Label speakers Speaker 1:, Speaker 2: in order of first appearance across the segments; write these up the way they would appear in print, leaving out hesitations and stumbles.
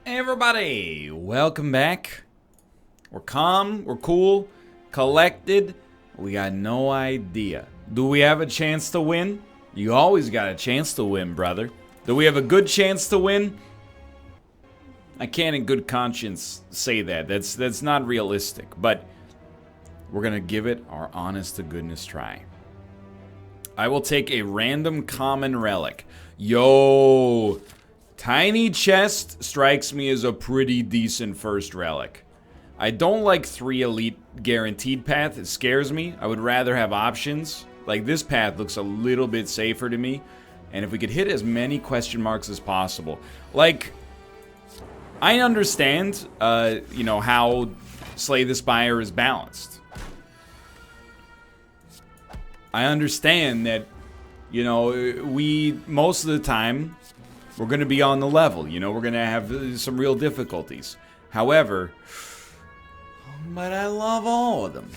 Speaker 1: Hey everybody, welcome back. We're calm, we're cool, collected. We got no idea. Do we have a chance to win? You always got a chance to win, brother. Do we have a good chance to win? I can't in good conscience say that. That's not realistic, but we're gonna give it our honest to goodness try. I will take a random common relic. Yo! Tiny chest strikes me as a pretty decent first relic. I don't like 3 elite guaranteed path. It scares me. I would rather have options. Like this path looks a little bit safer to me. And if we could hit as many question marks as possible. Like, I understand, you know, how Slay the Spire is balanced. I understand that, you know, we, most of the time, we're going to be on the level. You know, we're going to have some real difficulties. However, but I love all of them.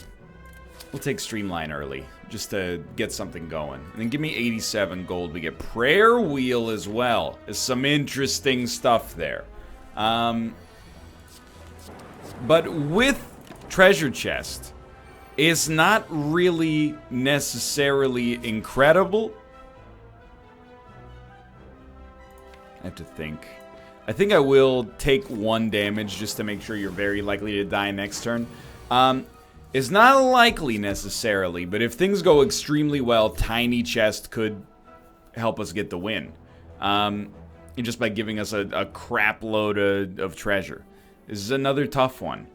Speaker 1: We'll take Streamline early, just to get something going. And then give me 87 gold. We get Prayer Wheel as well. There's some interesting stuff there. But with Treasure Chest, it's not really necessarily incredible. I have to think. I think I will take 1 damage just to make sure you're very likely to die next turn. It's not likely necessarily, but if things go extremely well, Tiny Chest could help us get the win. Just by giving us a crap load of treasure. This is another tough one.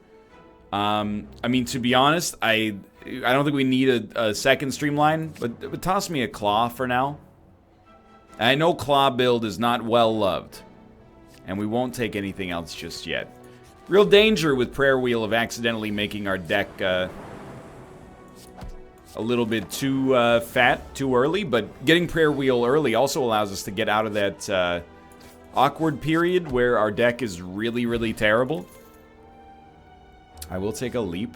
Speaker 1: I mean, to be honest, I don't think we need a second Streamline, but toss me a Claw for now. I know Claw build is not well loved, and we won't take anything else just yet. Real danger with Prayer Wheel of accidentally making our deck a little bit too fat too early, but getting Prayer Wheel early also allows us to get out of that awkward period where our deck is really, really terrible. I will take a leap.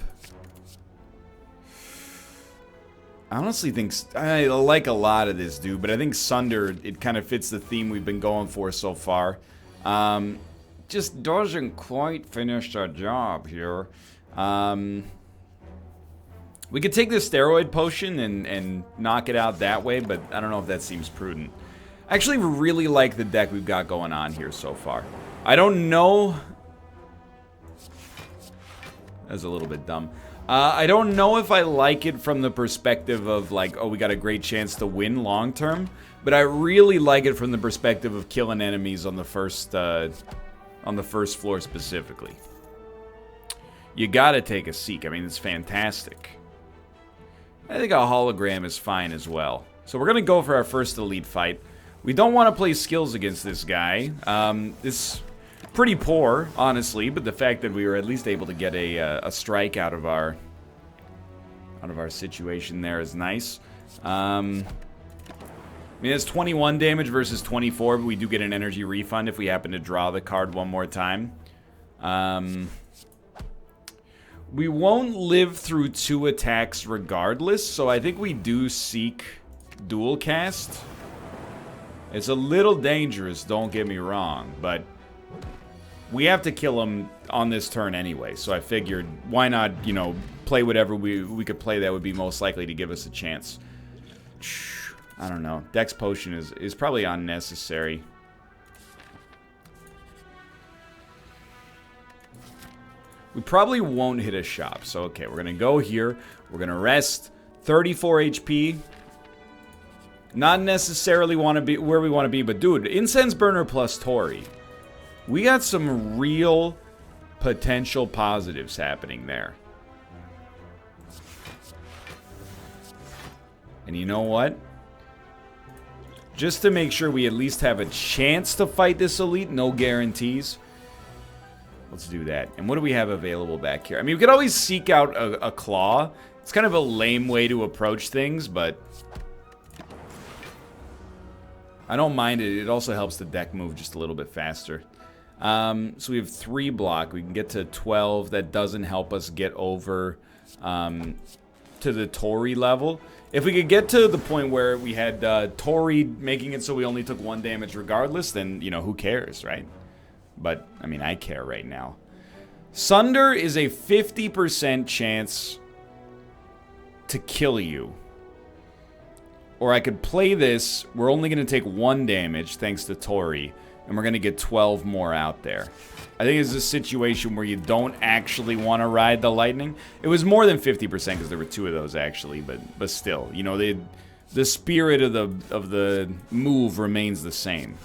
Speaker 1: I honestly think I like a lot of this, dude, but I think Sunder, it kind of fits the theme we've been going for so far. Just doesn't quite finish the job here. We could take the steroid potion and knock it out that way, but I don't know if that seems prudent. I actually really like the deck we've got going on here so far. I don't know. That's a little bit dumb. I don't know if I like it from the perspective of like, oh, we got a great chance to win long term, but I really like it from the perspective of killing enemies on the first floor specifically. You gotta take a Seek. I mean, it's fantastic. I think a hologram is fine as well. So we're gonna go for our first elite fight. We don't want to play skills against this guy. This pretty poor, honestly, but the fact that we were at least able to get a strike out of our situation there is nice. I mean, it's 21 damage versus 24, but we do get an energy refund if we happen to draw the card one more time. We won't live through 2 attacks regardless, so I think we do seek dual cast. It's a little dangerous, don't get me wrong, but we have to kill him on this turn anyway, so I figured, why not, you know, play whatever we could play that would be most likely to give us a chance. I don't know. Dex Potion is probably unnecessary. We probably won't hit a shop, so okay, we're gonna go here. We're gonna rest. 34 HP. Not necessarily want to be where we want to be, but dude, Incense Burner plus Tori. We got some real potential positives happening there. And you know what? Just to make sure we at least have a chance to fight this elite, no guarantees. Let's do that. And what do we have available back here? I mean, we could always seek out a claw. It's kind of a lame way to approach things, but I don't mind it. It also helps the deck move just a little bit faster. So we have 3 block. We can get to 12. That doesn't help us get over to the Tori level. If we could get to the point where we had Tori making it so we only took 1 damage regardless, then, you know, who cares, right? But, I mean, I care right now. Sunder is a 50% chance to kill you. Or I could play this. We're only going to take 1 damage thanks to Tori. And we're going to get 12 more out there. I think it's a situation where you don't actually want to ride the lightning. It was more than 50% because there were 2 of those actually. But still, you know, the spirit of the move remains the same.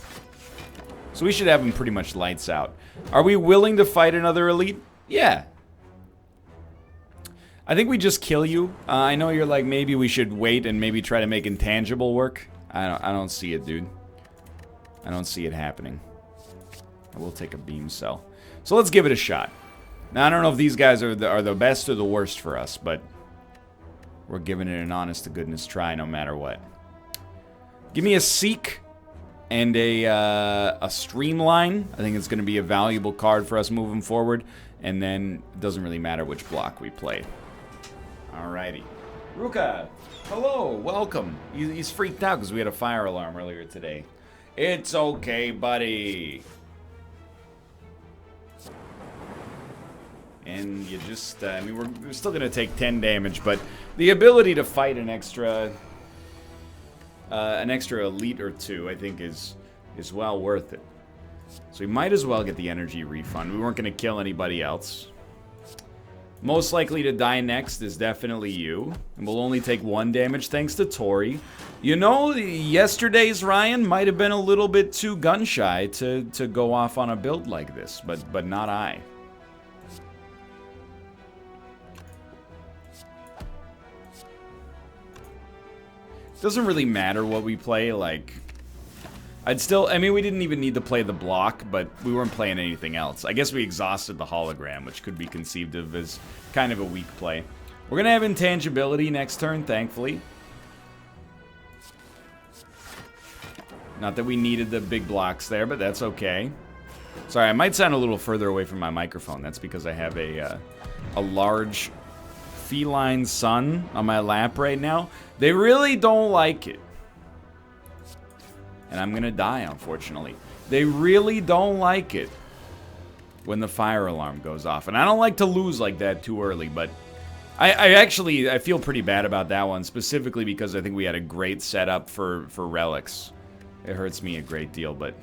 Speaker 1: So we should have him pretty much lights out. Are we willing to fight another elite? Yeah. I think we just kill you. I know you're like, maybe we should wait and maybe try to make intangible work. I don't see it, dude. I don't see it happening. I will take a beam cell. So let's give it a shot. Now, I don't know if these guys are the best or the worst for us, but we're giving it an honest-to-goodness try no matter what. Give me a Seek and a Streamline. I think it's going to be a valuable card for us moving forward. And then it doesn't really matter which block we play. Alrighty. Ruka, hello, welcome. He's freaked out because we had a fire alarm earlier today. It's okay, buddy. And you just, I mean, we're still going to take 10 damage, but the ability to fight an extra elite or 2, I think, is well worth it. So we might as well get the energy refund. We weren't going to kill anybody else. Most likely to die next is definitely you. And we'll only take 1 damage thanks to Tori. You know, yesterday's Ryan might have been a little bit too gun-shy to go off on a build like this, but not I. Doesn't really matter what we play, like... I mean, we didn't even need to play the block, but we weren't playing anything else. I guess we exhausted the hologram, which could be conceived of as kind of a weak play. We're going to have intangibility next turn, thankfully. Not that we needed the big blocks there, but that's okay. Sorry, I might sound a little further away from my microphone. That's because I have a large feline son on my lap right now. They really don't like it. And I'm gonna die, unfortunately. They really don't like it when the fire alarm goes off. And I don't like to lose like that too early, but I feel pretty bad about that one, specifically because I think we had a great setup for relics. It hurts me a great deal, but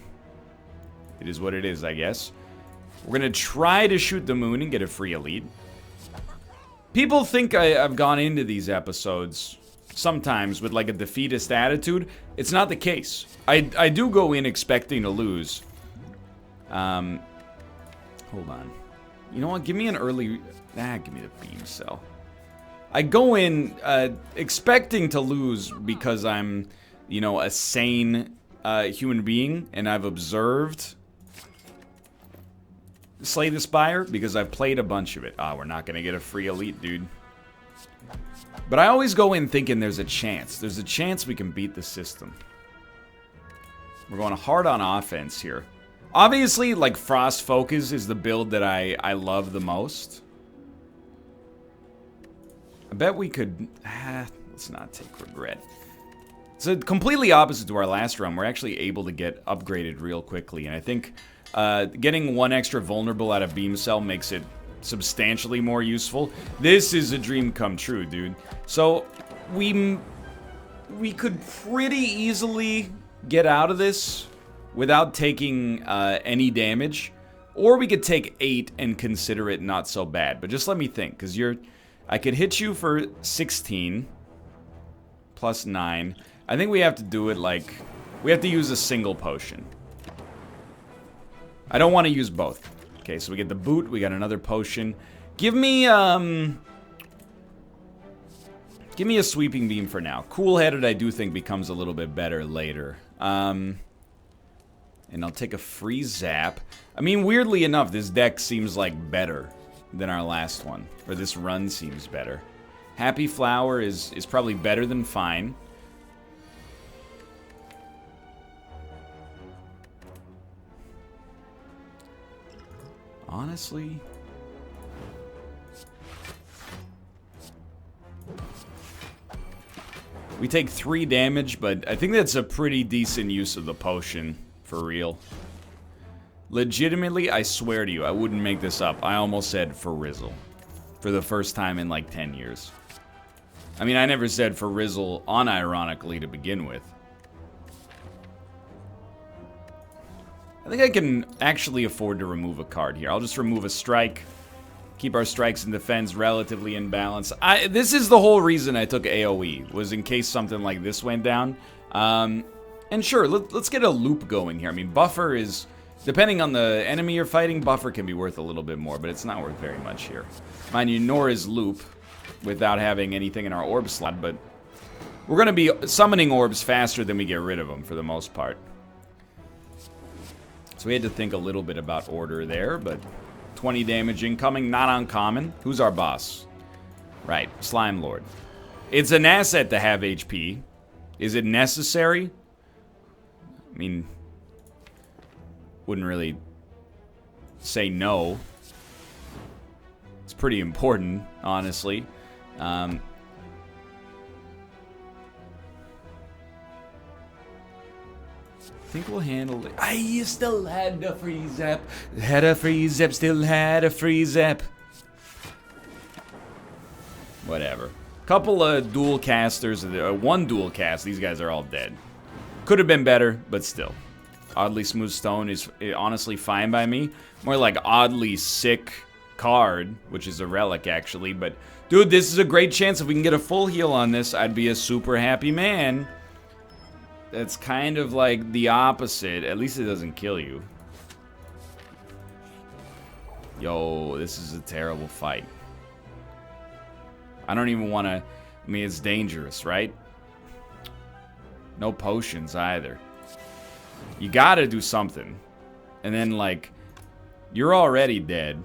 Speaker 1: it is what it is, I guess. We're gonna try to shoot the moon and get a free elite. People think I've gone into these episodes sometimes with like a defeatist attitude. It's not the case. I do go in expecting to lose. Hold on. You know what? Give me an early... give me the beam cell. I go in expecting to lose because I'm, you know, a sane human being, and I've observed Slay the Spire because I've played a bunch of it. We're not going to get a free elite, dude. But I always go in thinking there's a chance. There's a chance we can beat the system. We're going hard on offense here. Obviously, like, Frost Focus is the build that I love the most. I bet we could... let's not take regret. It's completely opposite to our last run. We're actually able to get upgraded real quickly. And I think getting 1 extra vulnerable out of Beam Cell makes it substantially more useful. This is a dream come true, dude. So we could pretty easily get out of this without taking any damage, or we could take 8 and consider it not so bad. But just let me think, because I could hit you for 16 plus 9. I think we have to do it like we have to use a single potion. I don't want to use both. Okay, so we get the boot, we got another potion. Give me a sweeping beam for now. Cool-headed, I do think, becomes a little bit better later. And I'll take a free zap. I mean, weirdly enough, this deck seems like better than our last one. Or this run seems better. Happy Flower is probably better than fine. Honestly... we take 3 damage, but I think that's a pretty decent use of the potion, for real. Legitimately, I swear to you, I wouldn't make this up. I almost said for Rizzle. For the first time in like 10 years. I mean, I never said for Rizzle unironically to begin with. I think I can actually afford to remove a card here. I'll just remove a strike. Keep our strikes and defense relatively in balance. This is the whole reason I took AoE, was in case something like this went down. And sure, let's get a loop going here. I mean, buffer is, depending on the enemy you're fighting, buffer can be worth a little bit more, but it's not worth very much here. Mind you, nor is loop, without having anything in our orb slot, but we're going to be summoning orbs faster than we get rid of them, for the most part. So we had to think a little bit about order there, but 20 damage incoming, not uncommon. Who's our boss? Right, Slime Lord. It's an asset to have HP. Is it necessary? I mean, wouldn't really say no. It's pretty important, honestly. I think we'll handle it. I still had a free zap. Had a free zap, still had a free zap. Whatever. Couple of dual casters, one dual cast, these guys are all dead. Could have been better, but still. Oddly Smooth Stone is honestly fine by me. More like oddly sick card, which is a relic actually, but dude, this is a great chance. If we can get a full heal on this, I'd be a super happy man. That's kind of like the opposite. At least it doesn't kill you. Yo, this is a terrible fight. I don't even want to... I mean, it's dangerous, right? No potions either. You gotta do something. And then, like, you're already dead.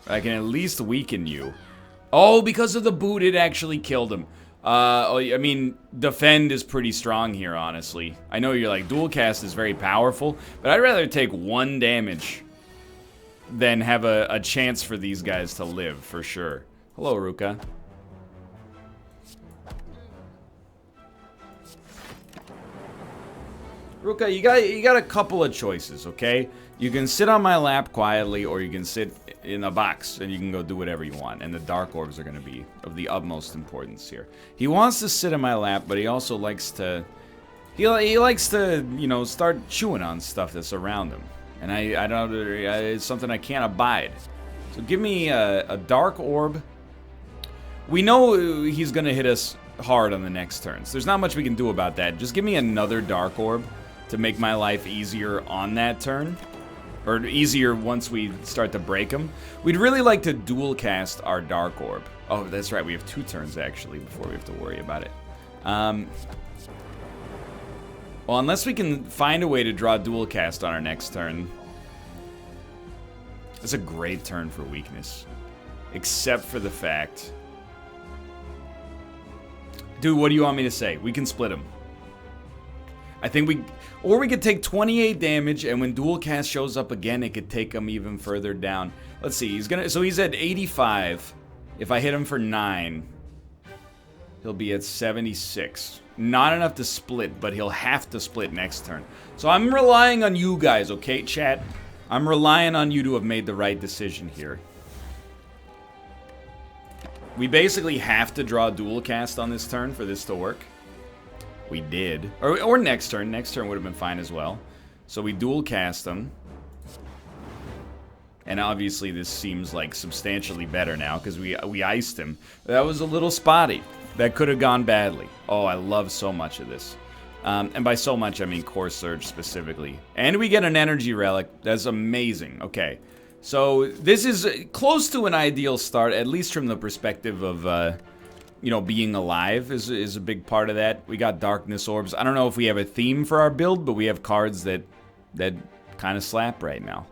Speaker 1: I can at least weaken you. Oh, because of the boot, it actually killed him. I mean, defend is pretty strong here, honestly. I know you're like, dual cast is very powerful, but I'd rather take 1 damage than have a chance for these guys to live, for sure. Hello, Ruka. Ruka, you got a couple of choices, okay? You can sit on my lap quietly, or you can sit in a box, and you can go do whatever you want. And the dark orbs are going to be of the utmost importance here. He wants to sit in my lap, but he also likes to... He likes to, you know, start chewing on stuff that's around him. And I don't... It's something I can't abide. So give me a dark orb. We know he's going to hit us hard on the next turn, so there's not much we can do about that. Just give me another dark orb to make my life easier on that turn. Or easier once we start to break them. We'd really like to dual cast our Dark Orb. Oh, that's right. We have 2 turns, actually, before we have to worry about it. Well, unless we can find a way to draw dual cast on our next turn. That's a great turn for weakness. Except for the fact... Dude, what do you want me to say? We can split them. I think we... Or we could take 28 damage, and when dual cast shows up again, it could take him even further down. Let's see, he's gonna... So he's at 85. If I hit him for 9, he'll be at 76. Not enough to split, but he'll have to split next turn. So I'm relying on you guys, okay, chat? I'm relying on you to have made the right decision here. We basically have to draw dual cast on this turn for this to work. We did. Or next turn. Next turn would have been fine as well. So we dual cast them. And obviously this seems like substantially better now because we iced him. That was a little spotty. That could have gone badly. Oh, I love so much of this. And by so much, I mean Core Surge specifically. And we get an energy relic. That's amazing. Okay. So this is close to an ideal start, at least from the perspective of... you know, being alive is a big part of that. We got darkness orbs. I don't know if we have a theme for our build, but we have cards that kind of slap right now.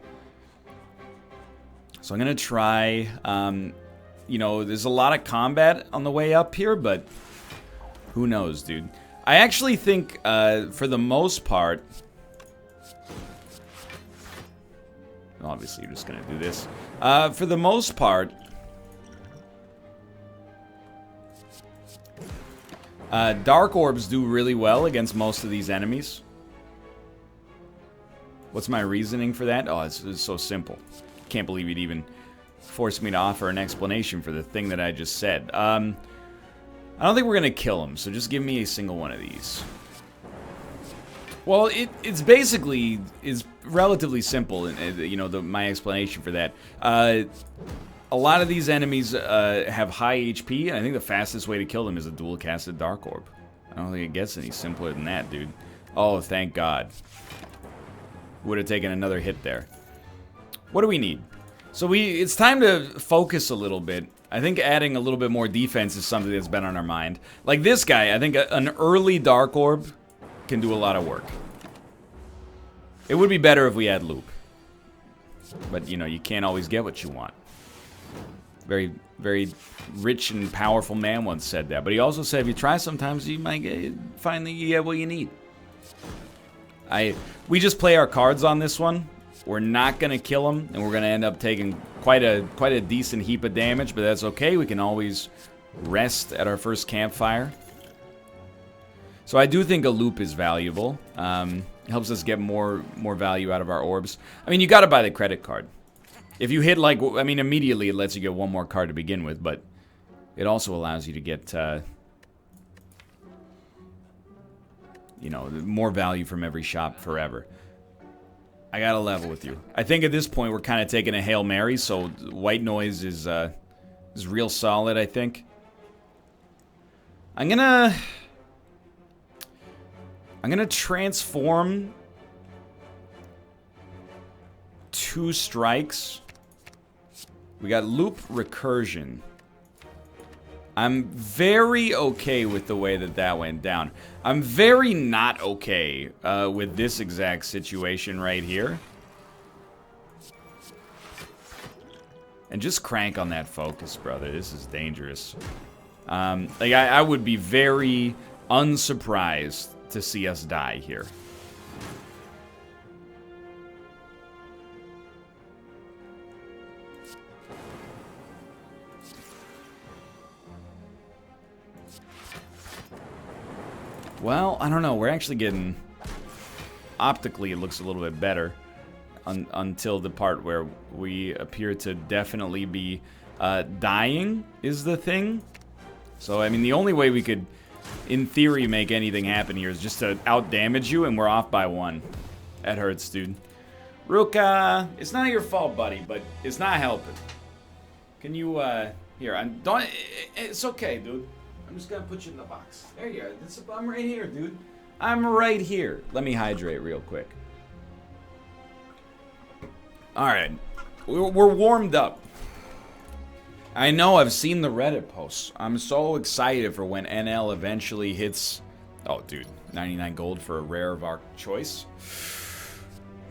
Speaker 1: So I'm going to try, you know, there's a lot of combat on the way up here, but who knows, dude. I actually think, for the most part, obviously you're just going to do this. For the most part, dark orbs do really well against most of these enemies. What's my reasoning for that? Oh, it's so simple. Can't believe you'd even force me to offer an explanation for the thing that I just said. I don't think we're going to kill him, so just give me a single one of these. Well, it's basically is relatively simple, you know, my explanation for that. A lot of these enemies have high HP, and I think the fastest way to kill them is a dual-casted Dark Orb. I don't think it gets any simpler than that, dude. Oh, thank God. Would have taken another hit there. What do we need? So it's time to focus a little bit. I think adding a little bit more defense is something that's been on our mind. Like this guy, I think an early Dark Orb can do a lot of work. It would be better if we had loop. But, you know, you can't always get what you want. Very, very rich and powerful man once said that. But he also said if you try sometimes, you might find that you get what you need. We just play our cards on this one. We're not going to kill him, and we're going to end up taking quite a decent heap of damage, but that's okay. We can always rest at our first campfire. So I do think a loop is valuable. It helps us get more value out of our orbs. I mean, you got to buy the credit card. If you hit, like, I mean, immediately it lets you get one more card to begin with, but it also allows you to get, you know, more value from every shop forever. I gotta level with you. I think at this point we're kind of taking a Hail Mary, so white noise is real solid, I think. I'm gonna transform 2 strikes. We got loop recursion. I'm very okay with the way that went down. I'm very not okay with this exact situation right here. And just crank on that focus, brother. This is dangerous. Like I would be very unsurprised to see us die here. Well, I don't know. We're actually getting... Optically, it looks a little bit better. Until the part where we appear to definitely be dying is the thing. So, I mean, the only way we could, in theory, make anything happen here is just to out-damage you, and we're off by 1. That hurts, dude. Ruka, it's not your fault, buddy, but it's not helping. Can you, here, it's okay, dude. I'm just gonna put you in the box. There you are. I'm right here, dude. I'm right here. Let me hydrate real quick. Alright. We're warmed up. I know I've seen the Reddit posts. I'm so excited for when NL eventually hits... Oh, dude. 99 gold for a rare of our choice.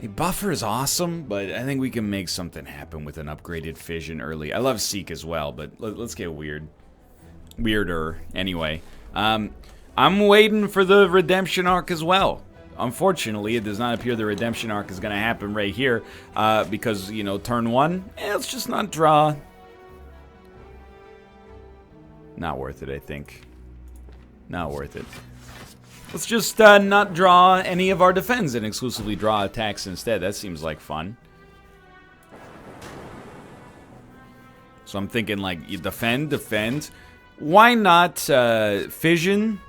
Speaker 1: A buffer is awesome, but I think we can make something happen with an upgraded fission early. I love Seek as well, but let's get weird. Weirder, anyway. I'm waiting for the redemption arc as well. Unfortunately, it does not appear the redemption arc is going to happen right here, because, you know, turn 1, let's just not draw. Not worth it, I think. Not worth it. Let's just not draw any of our defense and exclusively draw attacks instead. That seems like fun. So I'm thinking, like, you defend. Why not fission?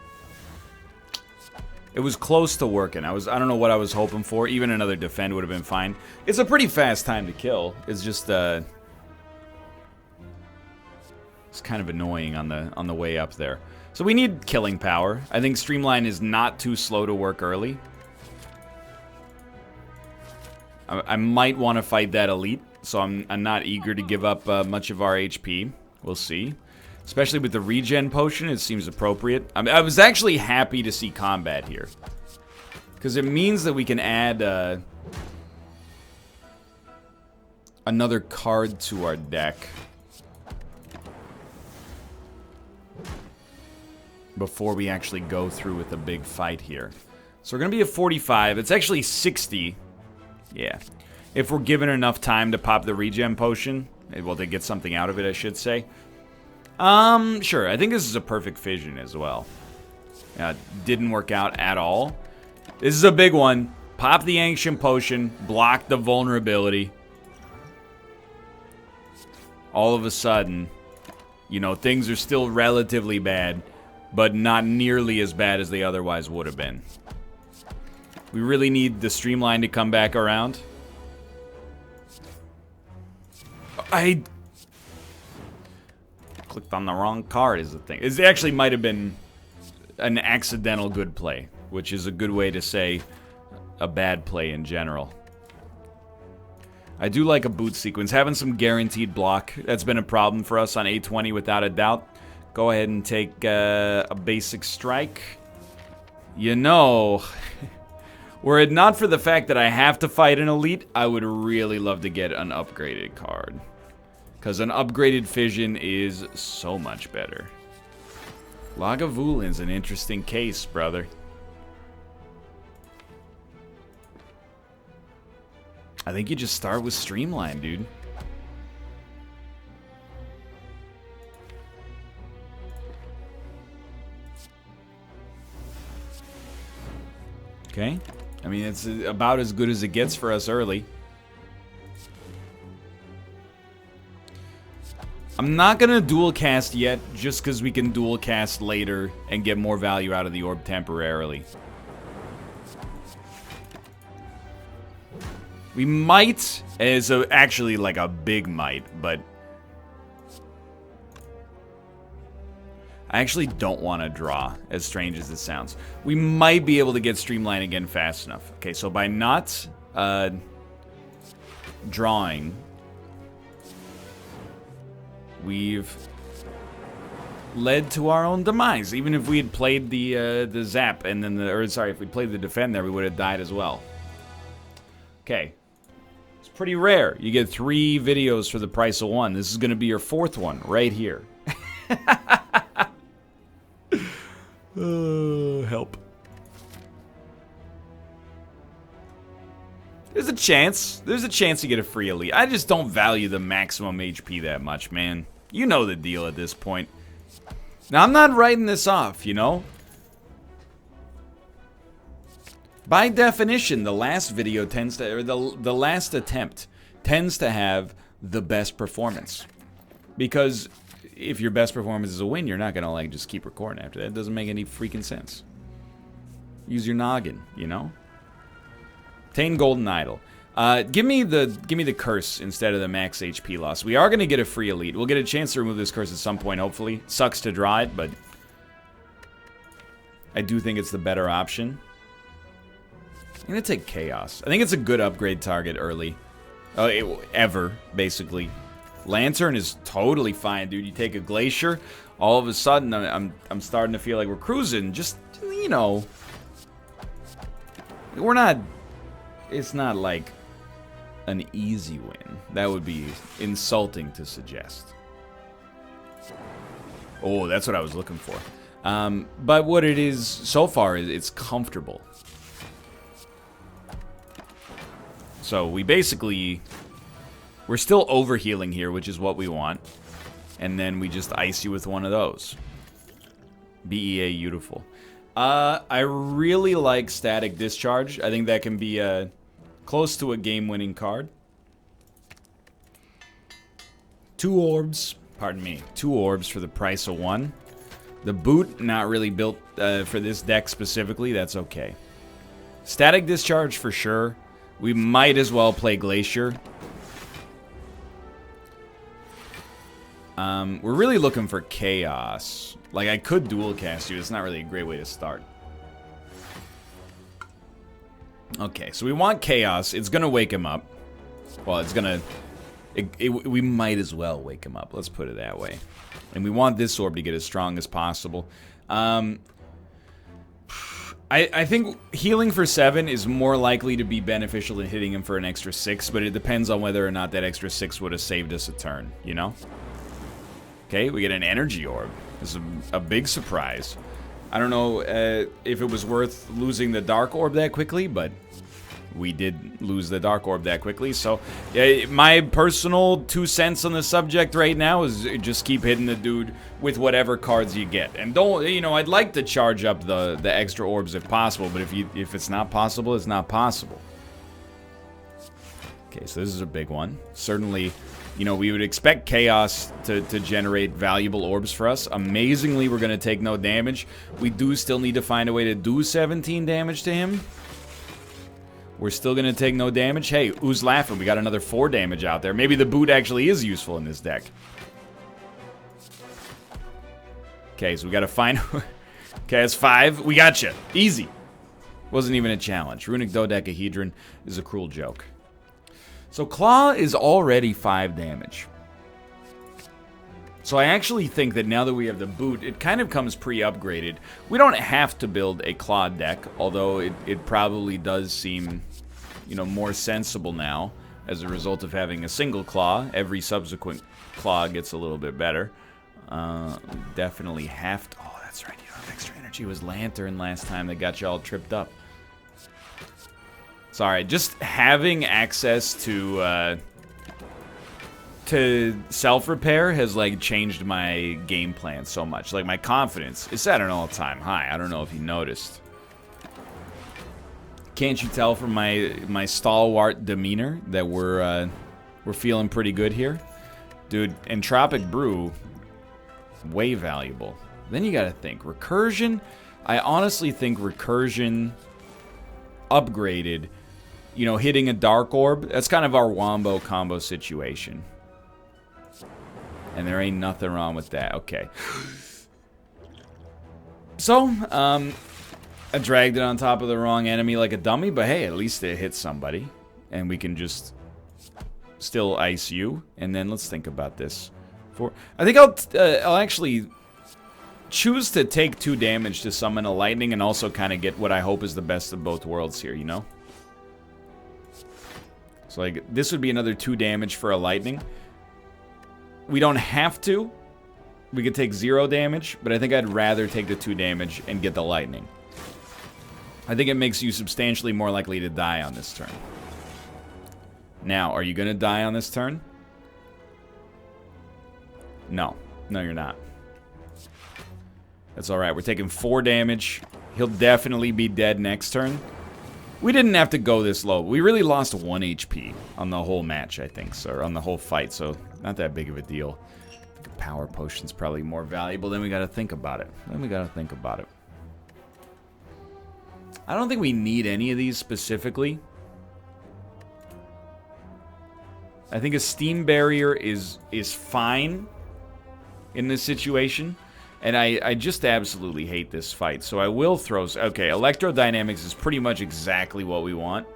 Speaker 1: It was close to working. I don't know what I was hoping for. Even another defend would have been fine. It's a pretty fast time to kill. It's just it's kind of annoying on the way up there. So we need killing power. I think Streamline is not too slow to work early. I might want to fight that elite, so I'm not eager to give up much of our HP. We'll see. Especially with the regen potion, it seems appropriate. I was actually happy to see combat here. Because it means that we can add another card to our deck. Before we actually go through with a big fight here. So we're going to be at 45. It's actually 60. Yeah. If we're given enough time to pop the regen potion. Well, to get something out of it, I should say. Sure. I think this is a perfect fission as well. Didn't work out at all. This is a big one. pop the Ancient Potion, block the vulnerability. All of a sudden, you know, things are still relatively bad, but not nearly as bad as they otherwise would have been. We really need the Streamline to come back around. I clicked on the wrong card is the thing. It actually might have been an accidental good play, which is a good way to say a bad play in general. I do like a boot sequence. Having some guaranteed block, that's been a problem for us on A20 without a doubt. Go ahead and take a basic strike. You know, were it not for the fact that I have to fight an elite, I would really love to get an upgraded card. Because an upgraded Fission is so much better. Lagavulin's an interesting case, brother. I think you just start with Streamline, dude. Okay. I mean, it's about as good as it gets for us early. I'm not going to dual cast yet, just because we can dual cast later and get more value out of the orb temporarily. We might, as actually like a big might, but I actually don't want to draw, as strange as this sounds. We might be able to get Streamline again fast enough. Okay, so by not drawing, we've led to our own demise. Even if we had played the Zap and then if we played the Defend there, we would have died as well. Okay. It's pretty rare. You get 3 videos for the price of 1. This is going to be your 4th one right here. Help. There's a chance. There's a chance you get a free elite. I just don't value the maximum HP that much, man. You know the deal at this point. Now, I'm not writing this off, you know? By definition, the last video tends to, or the last attempt tends to have the best performance. Because if your best performance is a win, you're not gonna like just keep recording after that. It doesn't make any freaking sense. Use your noggin, you know? Obtain Golden Idol. Give me the curse instead of the max HP loss. We are gonna get a free elite. We'll get a chance to remove this curse at some point, hopefully. Sucks to draw it, but I do think it's the better option. I'm gonna take Chaos. I think it's a good upgrade target early. Ever, basically. Lantern is totally fine, dude. You take a Glacier, all of a sudden I'm starting to feel like we're cruising. Just, you know, we're not, it's not like an easy win. That would be insulting to suggest. Oh, that's what I was looking for. But what it is so far is it's comfortable. So we basically, we're still overhealing here, which is what we want. And then we just ice you with one of those. BEA beautiful. I really like Static Discharge. I think that can be close to a game-winning card. 2 orbs, pardon me, 2 orbs for the price of 1. The boot, not really built for this deck specifically, that's okay. Static Discharge for sure. We might as well play Glacier. We're really looking for Chaos. Like, I could dual cast you. It's not really a great way to start. Okay, so we want Chaos. It's gonna wake him up. Well, it's gonna... we might as well wake him up. Let's put it that way. And we want this orb to get as strong as possible. I think healing for 7 is more likely to be beneficial than hitting him for an extra 6, but it depends on whether or not that extra 6 would have saved us a turn, you know? Okay, we get an energy orb. This is a big surprise. I don't know if it was worth losing the dark orb that quickly, but we did lose the Dark Orb that quickly. So, yeah, my personal 2 cents on the subject right now is just keep hitting the dude with whatever cards you get. And don't, you know, I'd like to charge up the extra orbs if possible, but if it's not possible, it's not possible. Okay, so this is a big one. Certainly, you know, we would expect Chaos to generate valuable orbs for us. Amazingly, we're going to take no damage. We do still need to find a way to do 17 damage to him. We're still going to take no damage. Hey, who's laughing? We got another 4 damage out there. Maybe the boot actually is useful in this deck. Okay, so we got to find... Okay, that's 5. We got you. Easy. Wasn't even a challenge. Runic Dodecahedron is a cruel joke. So Claw is already 5 damage. So I actually think that now that we have the boot, it kind of comes pre-upgraded. We don't have to build a Claw deck, although it probably does seem, you know, more sensible now as a result of having a single Claw. Every subsequent Claw gets a little bit better. Definitely have to... Oh, that's right, you don't have extra energy. It was Lantern last time that got you all tripped up. Sorry, just having access to self-repair has, like, changed my game plan so much. Like, my confidence is at an all-time high. I don't know if you noticed. Can't you tell from my stalwart demeanor that we're feeling pretty good here? Dude, Entropic Brew, way valuable. Then you gotta think. Recursion, I honestly think Recursion upgraded... You know, hitting a Dark Orb, that's kind of our Wombo combo situation. And there ain't nothing wrong with that. Okay. So, I dragged it on top of the wrong enemy like a dummy, but hey, at least it hit somebody. And we can just still ice you. And then let's think about this. I think I'll actually choose to take 2 damage to summon a lightning and also kind of get what I hope is the best of both worlds here, you know? So, like, this would be another 2 damage for a lightning. We don't have to. We could take 0 damage, but I think I'd rather take the 2 damage and get the lightning. I think it makes you substantially more likely to die on this turn. Now, are you going to die on this turn? No. No, you're not. That's alright. We're taking 4 damage. He'll definitely be dead next turn. We didn't have to go this low. We really lost 1 HP on the whole match, I think, so, or on the whole fight, so not that big of a deal. I think a power potion's probably more valuable. Then we gotta think about it. I don't think we need any of these specifically. I think a Steam Barrier is fine in this situation. And I just absolutely hate this fight. So I will throw... Okay, Electrodynamics is pretty much exactly what we want.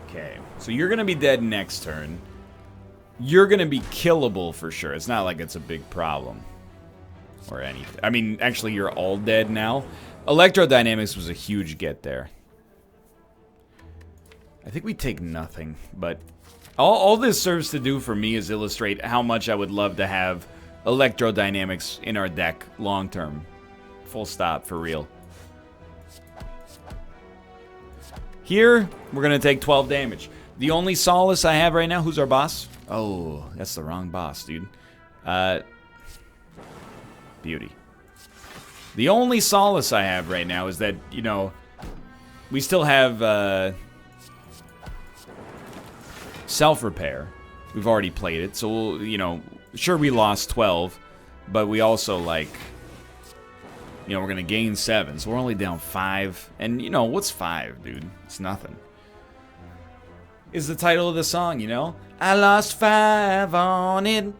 Speaker 1: Okay, so you're going to be dead next turn. You're going to be killable for sure. It's not like it's a big problem. Or anything. I mean, actually, you're all dead now. Electrodynamics was a huge get there. I think we take nothing, but... All this serves to do for me is illustrate how much I would love to have Electrodynamics in our deck long term. Full stop, for real. Here, we're going to take 12 damage. The only solace I have right now... Who's our boss? Oh, that's the wrong boss, dude. Beauty. The only solace I have right now is that, you know, we still have self-repair. We've already played it, so we'll, you know, sure we lost 12, but we also, like, you know, we're gonna gain 7, so we're only down 5. And, you know, what's 5, dude? It's nothing. Is the title of the song, you know? I lost 5 on it.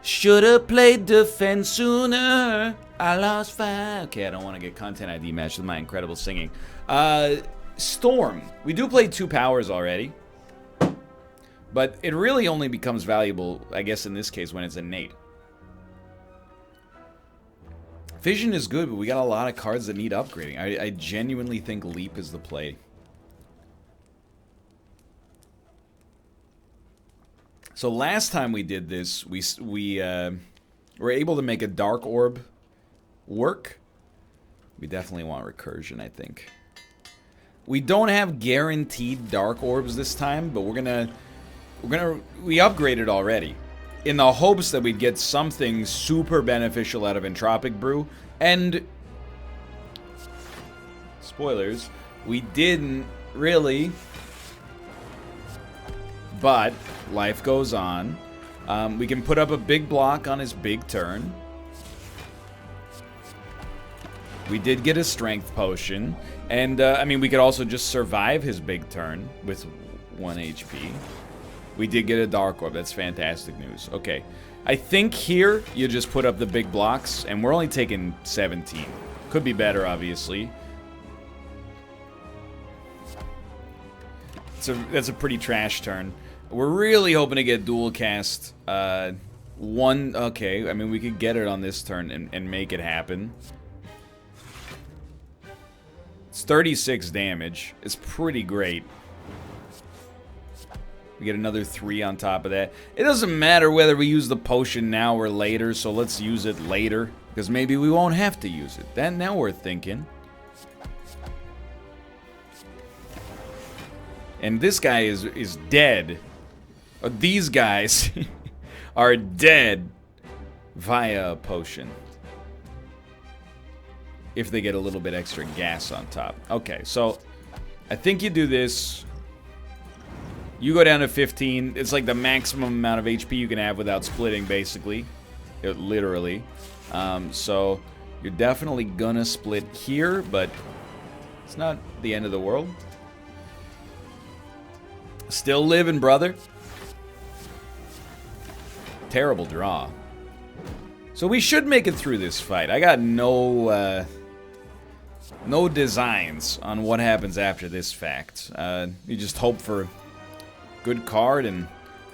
Speaker 1: Should've played defense sooner. I lost 5. Okay, I don't want to get content ID matched with my incredible singing. Storm. We do play 2 powers already. But it really only becomes valuable, I guess in this case, when it's innate. Fission is good, but we got a lot of cards that need upgrading. I genuinely think Leap is the play. So last time we did this, we were able to make a dark orb work. We definitely want recursion, I think. We don't have guaranteed dark orbs this time, but we upgraded already in the hopes that we'd get something super beneficial out of Entropic Brew. And spoilers, we didn't really, but life goes on. We can put up a big block on his big turn. We did get a strength potion, and I mean, we could also just survive his big turn with 1 HP. We did get a dark orb. That's fantastic news. Okay, I think here you just put up the big blocks, and we're only taking 17. Could be better, obviously. That's a pretty trash turn. We're really hoping to get dual cast. One, okay, I mean, we could get it on this turn and make it happen. It's 36 damage. It's pretty great. We get another 3 on top of that. It doesn't matter whether we use the potion now or later, so let's use it later, because maybe we won't have to use it. Then now we're thinking. And this guy is dead. These guys are dead via a potion. If they get a little bit extra gas on top. Okay, so I think you do this. You go down to 15. It's like the maximum amount of HP you can have without splitting, basically. Literally. So you're definitely gonna split here, but it's not the end of the world. Still living, brother. Terrible draw. So we should make it through this fight. I got no designs on what happens after this fact. You just hope for a good card, and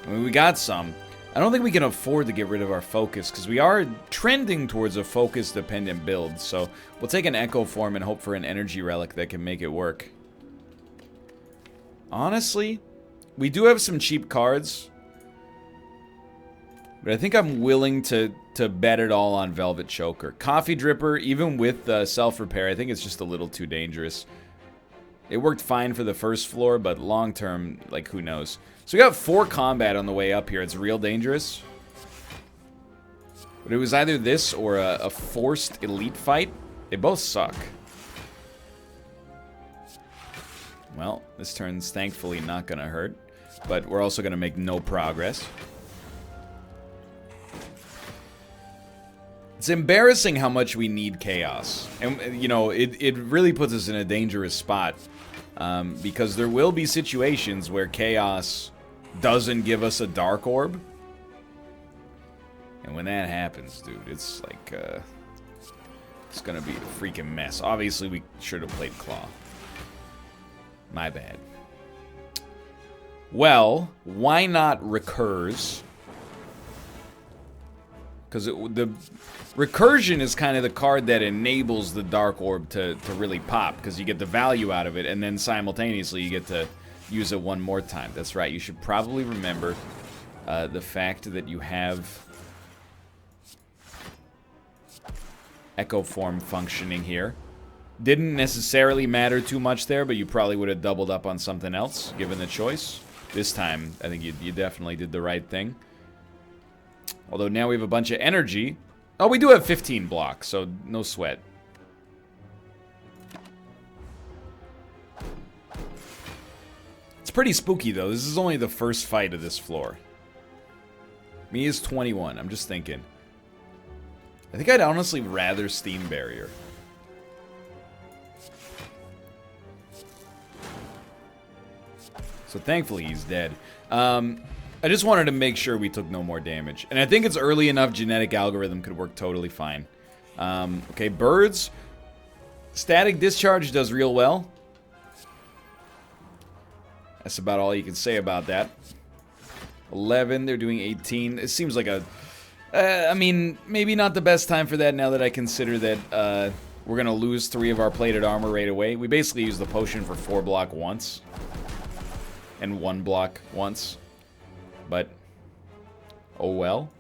Speaker 1: I mean, we got some. I don't think we can afford to get rid of our focus, because we are trending towards a focus-dependent build. So we'll take an Echo Form and hope for an energy relic that can make it work. Honestly, we do have some cheap cards, but I think I'm willing to bet it all on Velvet Choker. Coffee Dripper, even with self-repair, I think it's just a little too dangerous. It worked fine for the first floor, but long-term, like, who knows. So we got 4 combat on the way up here. It's real dangerous. But it was either this or a forced elite fight. They both suck. Well, this turn's thankfully not gonna hurt. But we're also gonna make no progress. It's embarrassing how much we need chaos. And, you know, it really puts us in a dangerous spot. Because there will be situations where chaos doesn't give us a dark orb. And when that happens, dude, it's like, it's gonna be a freaking mess. Obviously, we should have played Claw. My bad. Well, why not Recurs? Because the Recursion is kind of the card that enables the Dark Orb to really pop, because you get the value out of it, and then simultaneously you get to use it one more time. That's right, you should probably remember the fact that you have Echo Form functioning here. Didn't necessarily matter too much there, but you probably would have doubled up on something else, given the choice. This time, I think you definitely did the right thing. Although now we have a bunch of energy. Oh, we do have 15 blocks, so no sweat. It's pretty spooky, though. This is only the first fight of this floor. Me is 21. I'm just thinking. I think I'd honestly rather Steam Barrier. So thankfully he's dead. I just wanted to make sure we took no more damage. And I think it's early enough genetic algorithm could work totally fine. Okay, birds. Static Discharge does real well. That's about all you can say about that. 11, they're doing 18. It seems like a... I mean, maybe not the best time for that now that I consider that we're going to lose 3 of our plated armor right away. We basically use the potion for 4 block once. And 1 block once. But Oh well.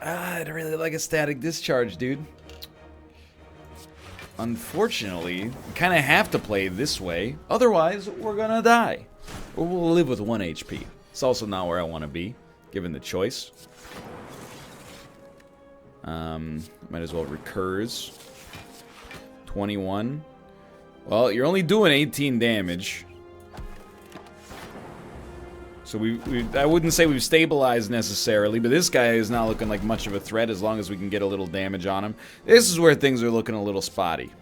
Speaker 1: I'd really like a static discharge, dude. Unfortunately, we kind of have to play this way. Otherwise, we're gonna die. Or we'll live with 1 HP. It's also not where I want to be, given the choice. Might as well recurs. 21. Well, you're only doing 18 damage. So I wouldn't say we've stabilized necessarily, but this guy is not looking like much of a threat as long as we can get a little damage on him. This is where things are looking a little spotty.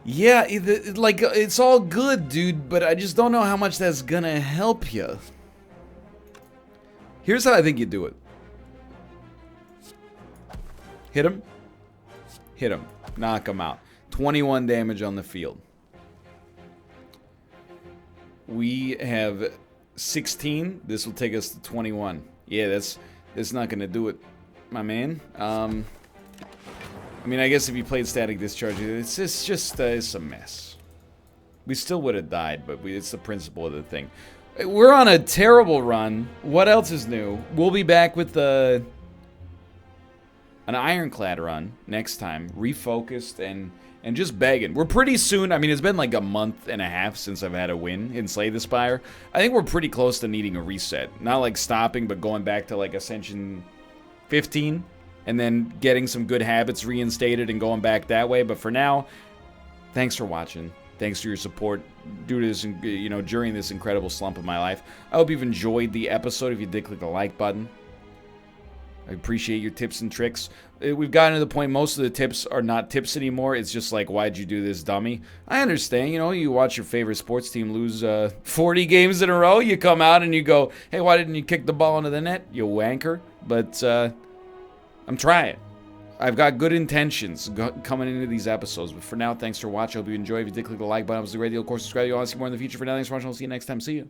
Speaker 1: Yeah, like, it's all good, dude, but I just don't know how much that's gonna help you. Here's how I think you do it. Hit him. Hit him. Knock him out. 21 damage on the field. We have 16. This will take us to 21. Yeah, that's not gonna do it, my man. I mean, I guess if you played static discharge, it's a mess. We still would have died, but it's the principle of the thing. We're on a terrible run. What else is new? We'll be back with an ironclad run next time, refocused and just begging. We're pretty soon. I mean, it's been like a month and a half since I've had a win in Slay the Spire. I think we're pretty close to needing a reset. Not like stopping, but going back to like Ascension 15 and then getting some good habits reinstated and going back that way. But for now, thanks for watching. Thanks for your support due to this, you know, during this incredible slump of my life. I hope you've enjoyed the episode. If you did, click the like button. I appreciate your tips and tricks. We've gotten to the point most of the tips are not tips anymore. It's just like, why'd you do this, dummy? I understand. You know, you watch your favorite sports team lose 40 games in a row. You come out and you go, hey, why didn't you kick the ball into the net, you wanker? But I'm trying. I've got good intentions coming into these episodes. But for now, thanks for watching. I hope you enjoy. If you did, click the like button. It was a great deal. Of course, subscribe if you want to see more in the future. For now, thanks for watching. I'll see you next time. See you.